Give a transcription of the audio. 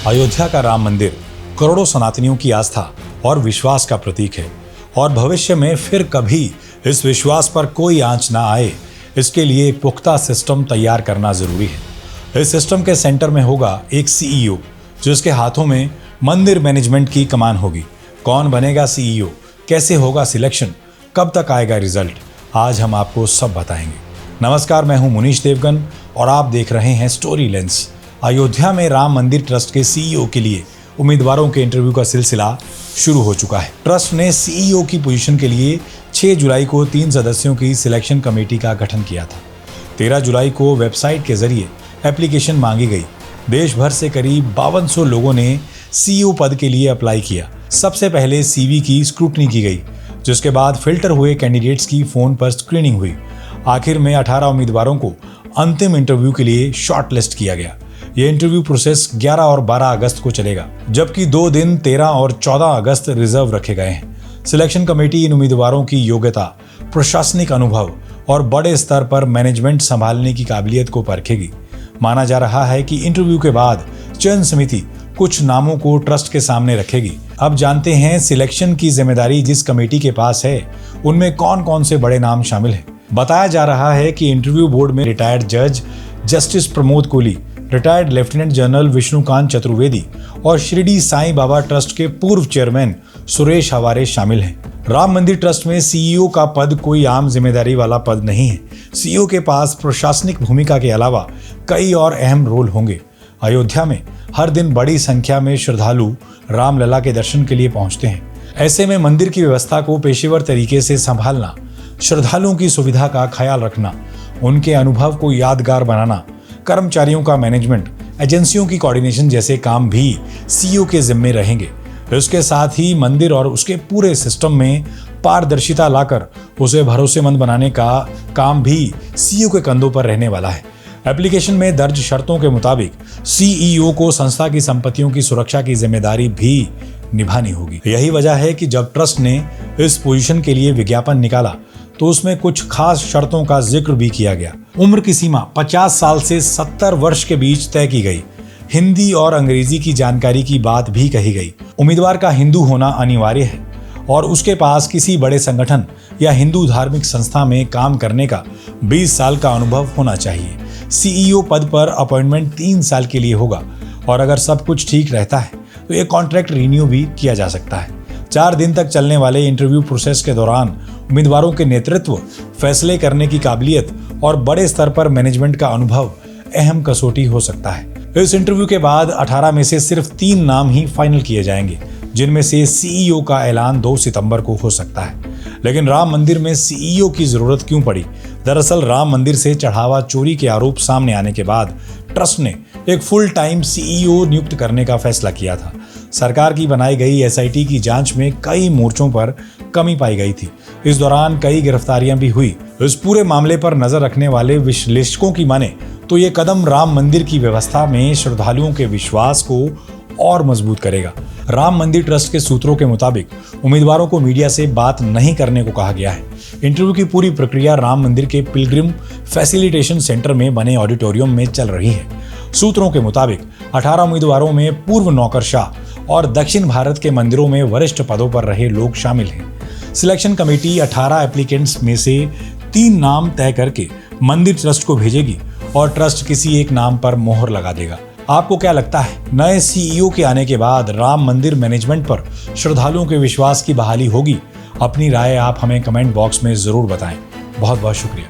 अयोध्या का राम मंदिर करोड़ों सनातनियों की आस्था और विश्वास का प्रतीक है और भविष्य में फिर कभी इस विश्वास पर कोई आंच ना आए, इसके लिए एक पुख्ता सिस्टम तैयार करना जरूरी है। इस सिस्टम के सेंटर में होगा एक सीईओ, जिसके हाथों में मंदिर मैनेजमेंट की कमान होगी। कौन बनेगा सीईओ, कैसे होगा सिलेक्शन, कब तक आएगा रिजल्ट, आज हम आपको सब बताएंगे। नमस्कार, मैं हूं मुनीश देवगन और आप देख रहे हैं स्टोरी लेंस। अयोध्या में राम मंदिर ट्रस्ट के सीईओ के लिए उम्मीदवारों के इंटरव्यू का सिलसिला शुरू हो चुका है। ट्रस्ट ने सीईओ की पोजीशन के लिए 6 जुलाई को 3 सदस्यों की सिलेक्शन कमेटी का गठन किया था। 13 जुलाई को वेबसाइट के जरिए एप्लीकेशन मांगी गई। देश भर से करीब 5200 लोगों ने सीईओ पद के लिए अप्लाई किया। सबसे पहले सीवी की स्क्रूटनी की गई, जिसके बाद फिल्टर हुए कैंडिडेट्स की फोन पर स्क्रीनिंग हुई। आखिर में 18 उम्मीदवारों को अंतिम इंटरव्यू के लिए शॉर्ट लिस्ट किया गया। यह इंटरव्यू प्रोसेस 11 और 12 अगस्त को चलेगा, जबकि 2 दिन 13 और 14 अगस्त रिजर्व रखे गए हैं। सिलेक्शन कमेटी इन उम्मीदवारों की योग्यता, प्रशासनिक अनुभव और बड़े स्तर पर मैनेजमेंट संभालने की काबिलियत को परखेगी। माना जा रहा है कि इंटरव्यू के बाद चयन समिति कुछ नामों को ट्रस्ट के सामने रखेगी। अब जानते हैं सिलेक्शन की जिम्मेदारी जिस कमेटी के पास है, उनमें कौन कौन से बड़े नाम शामिल हैं। बताया जा रहा है कि इंटरव्यू बोर्ड में रिटायर्ड जज justice Pramod Koli, retired lieutenant general Vishnukant Chaturvedi और शिरडी साईं बाबा ट्रस्ट के पूर्व चेयरमैन सुरेश हवारे शामिल हैं। राम मंदिर ट्रस्ट में सीईओ का पद कोई आम जिम्मेदारी वाला पद नहीं है। सीईओ के पास प्रशासनिक भूमिका के अलावा कई और अहम रोल होंगे। अयोध्या में हर दिन बड़ी संख्या में श्रद्धालु रामलला के दर्शन के लिए पहुंचते हैं। ऐसे में मंदिर की व्यवस्था को पेशेवर तरीके से संभालना, श्रद्धालुओं की सुविधा का ख्याल रखना, उनके अनुभव को यादगार बनाना, कर्मचारियों का मैनेजमेंट, एजेंसियों की कोऑर्डिनेशन जैसे काम भी सीईओ के जिम्मे रहेंगे। इसके साथ ही मंदिर और उसके पूरे सिस्टम में पारदर्शिता लाकर उसे भरोसेमंद बनाने का काम भी सीईओ के कंधों पर रहने वाला है। एप्लीकेशन में दर्ज शर्तों के मुताबिक सीईओ को संस्था की संपत्तियों की सुरक्षा की जिम्मेदारी भी निभानी होगी। यही वजह है कि जब ट्रस्ट ने इस पोजीशन के लिए विज्ञापन निकाला तो उसमें कुछ खास शर्तों का जिक्र भी किया गया। उम्र की सीमा 50 साल से 70 वर्ष के बीच तय की गई। हिंदी और अंग्रेजी की जानकारी की बात भी कही गई। उम्मीदवार का हिंदू होना अनिवार्य है और उसके पास किसी बड़े संगठन या हिंदू धार्मिक संस्था में काम करने का 20 साल का अनुभव होना चाहिए। सीईओ पद पर अपॉइंटमेंट 3 साल के लिए होगा और अगर सब कुछ ठीक रहता है तो ये कॉन्ट्रैक्ट रिन्यू भी किया जा सकता है। 4 दिन तक चलने वाले इंटरव्यू प्रोसेस के दौरान उम्मीदवारों के नेतृत्व, फैसले करने की काबिलियत और बड़े स्तर पर मैनेजमेंट का अनुभव अहम कसौटी हो सकता है। इस इंटरव्यू के बाद 18 में से सिर्फ 3 नाम ही फाइनल किए जाएंगे, जिनमें से सीईओ का ऐलान 2 सितंबर को हो सकता है। लेकिन राम मंदिर में सीईओ की जरूरत क्यों पड़ी? दरअसल राम मंदिर से चढ़ावा चोरी के आरोप सामने आने के बाद ट्रस्ट ने एक फुल टाइम सीईओ नियुक्त करने का फैसला किया था। सरकार की बनाई गई एसआईटी की जांच में कई मोर्चों पर कमी पाई गई थी। इस दौरान कई गिरफ्तारियां भी हुई। इस पूरे मामले पर नजर रखने वाले विश्लेषकों की माने तो ये कदम राम मंदिर की व्यवस्था में श्रद्धालुओं के विश्वास को और मजबूत करेगा। राम मंदिर ट्रस्ट के सूत्रों के मुताबिक उम्मीदवारों को मीडिया से बात नहीं करने को कहा गया है। इंटरव्यू की पूरी प्रक्रिया राम मंदिर के पिलग्रिम फैसिलिटेशन सेंटर में बने ऑडिटोरियम में चल रही है। सूत्रों के मुताबिक 18 उम्मीदवारों में पूर्व नौकरशाह और दक्षिण भारत के मंदिरों में वरिष्ठ पदों पर रहे लोग शामिल हैं। सिलेक्शन कमेटी 18 एप्लीकेंट्स में से 3 नाम तय करके मंदिर ट्रस्ट को भेजेगी और ट्रस्ट किसी एक नाम पर मोहर लगा देगा। आपको क्या लगता है, नए सीईओ के आने के बाद राम मंदिर मैनेजमेंट पर श्रद्धालुओं के विश्वास की बहाली होगी? अपनी राय आप हमें कमेंट बॉक्स में जरूर बताएं। बहुत बहुत शुक्रिया।